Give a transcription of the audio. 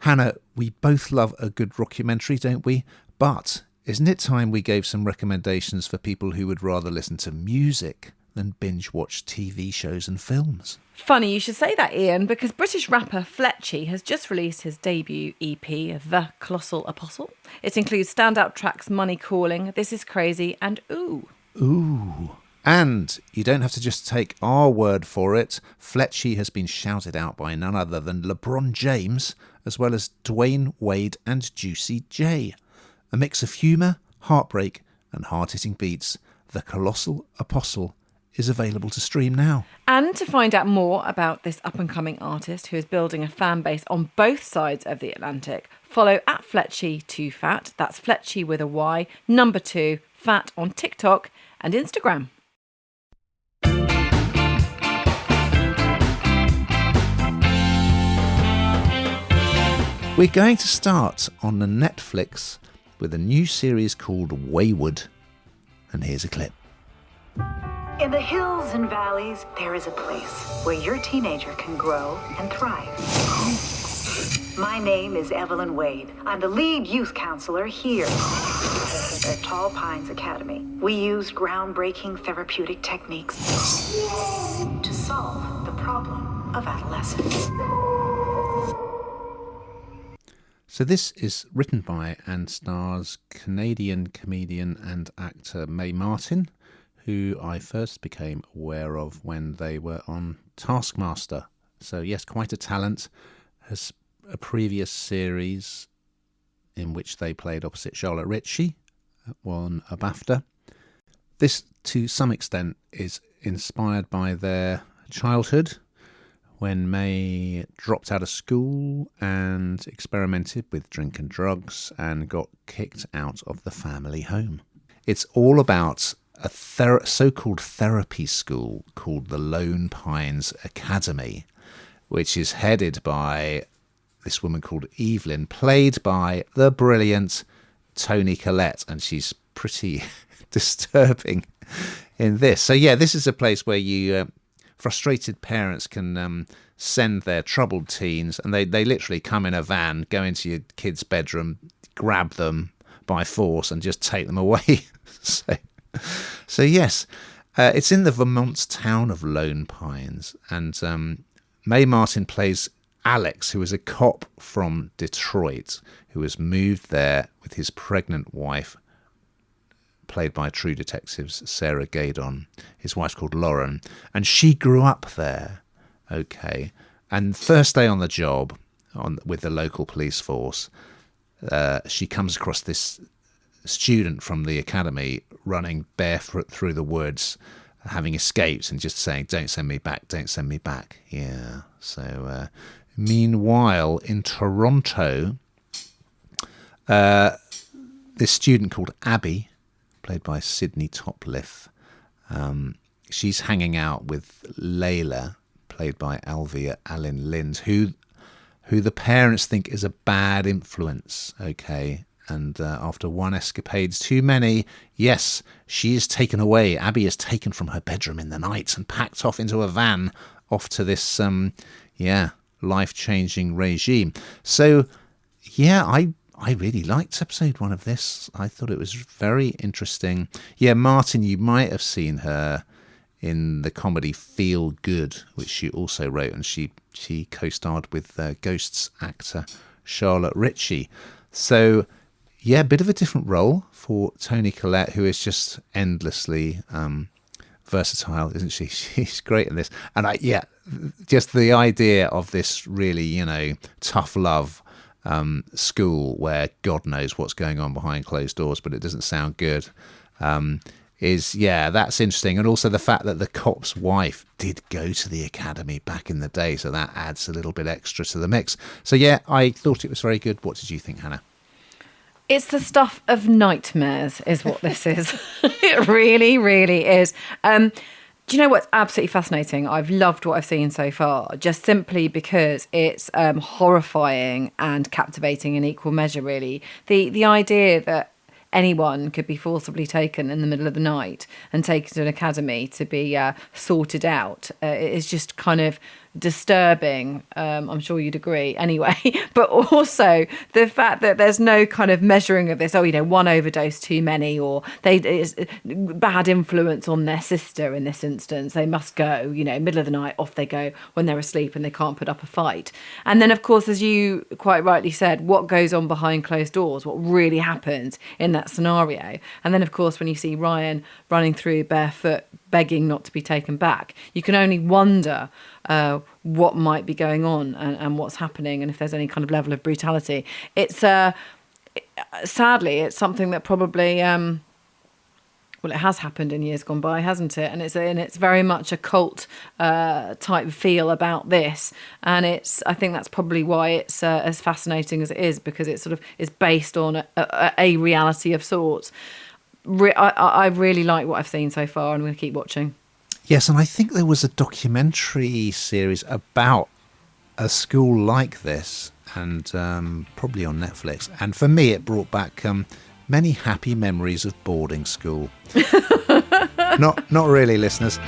Hannah, we both love a good rockumentary, don't we? But isn't it time we gave some recommendations for people who would rather listen to music than binge watch TV shows and films? Funny you should say that, Ian, because British rapper Fletchy has just released his debut EP, The Colossal Apostle. It includes standout tracks Money Calling, This Is Crazy, and Ooh. Ooh. And you don't have to just take our word for it. Fletchy has been shouted out by none other than LeBron James, as well as Dwayne Wade and Juicy J. A mix of humour, heartbreak, and hard-hitting beats. The Colossal Apostle is available to stream now. And to find out more about this up-and-coming artist who is building a fan base on both sides of the Atlantic, follow at Fletchy2Fat. That's Fletchy with a Y, number 2, Fat on TikTok and Instagram. We're going to start on the Netflix with a new series called Wayward. And here's a clip. In the hills and valleys, there is a place where your teenager can grow and thrive. My name is Evelyn Wade. I'm the lead youth counselor here at Tall Pines Academy. We use groundbreaking therapeutic techniques to solve the problem of adolescence. So this is written by and stars Canadian comedian and actor Mae Martin, who I first became aware of when they were on Taskmaster. So yes, quite a talent. Has a previous series in which they played opposite Charlotte Ritchie, won a BAFTA. This, to some extent, is inspired by their childhood, when Mae dropped out of school and experimented with drink and drugs and got kicked out of the family home. It's all about a so-called therapy school called the Lone Pines Academy, which is headed by this woman called Evelyn, played by the brilliant Toni Collette, and she's pretty disturbing in this. So yeah, this is a place where you frustrated parents can send their troubled teens, and they literally come in a van, go into your kid's bedroom, grab them by force and just take them away. So yes, it's in the Vermont town of Lone Pines, and Mae Martin plays Alex, who is a cop from Detroit who has moved there with his pregnant wife, played by True Detective's Sarah Gadon. His wife's called Lauren, and she grew up there. Okay, and first day on the job with the local police force, she comes across this student from the academy running barefoot through the woods, having escaped, and just saying, "Don't send me back, don't send me back." Yeah. So meanwhile, in Toronto, this student called Abby, played by Sydney Topliff, she's hanging out with Layla, played by Alvia Allen Lind, who the parents think is a bad influence. Okay. And after one escapade's too many, yes, she is taken away. Abby is taken from her bedroom in the night and packed off into a van off to this, life-changing regime. So, yeah, I really liked episode 1 of this. I thought it was very interesting. Yeah, Martin, you might have seen her in the comedy Feel Good, which she also wrote, and she co-starred with Ghosts actor Charlotte Ritchie. So, yeah, a bit of a different role for Toni Collette, who is just endlessly versatile, isn't she? She's great in this. And just the idea of this really, tough love school where God knows what's going on behind closed doors, but it doesn't sound good, that's interesting. And also the fact that the cop's wife did go to the academy back in the day, so that adds a little bit extra to the mix. So yeah, I thought it was very good. What did you think, Hannah? It's the stuff of nightmares is what this is. It really, really is. Do you know what's absolutely fascinating? I've loved what I've seen so far, just simply because it's horrifying and captivating in equal measure, really. The idea that anyone could be forcibly taken in the middle of the night and taken to an academy to be sorted out is just kind of disturbing. I'm sure you'd agree anyway. But also the fact that there's no kind of measuring of this. Oh, one overdose too many, or it's bad influence on their sister in this instance. They must go, middle of the night, off they go when they're asleep and they can't put up a fight. And then, of course, as you quite rightly said, what goes on behind closed doors, what really happens in that scenario. And then, of course, when you see Ryan running through barefoot, begging not to be taken back, you can only wonder what might be going on and what's happening, and if there's any kind of level of brutality. It's sadly, it's something that probably it has happened in years gone by, hasn't it? And it's very much a cult type feel about this, and I think that's probably why it's as fascinating as it is, because it sort of is based on a reality of sorts. I really like what I've seen so far, and I'm going to keep watching. Yes, and I think there was a documentary series about a school like this, and probably on Netflix. And for me, it brought back many happy memories of boarding school. Not really, listeners.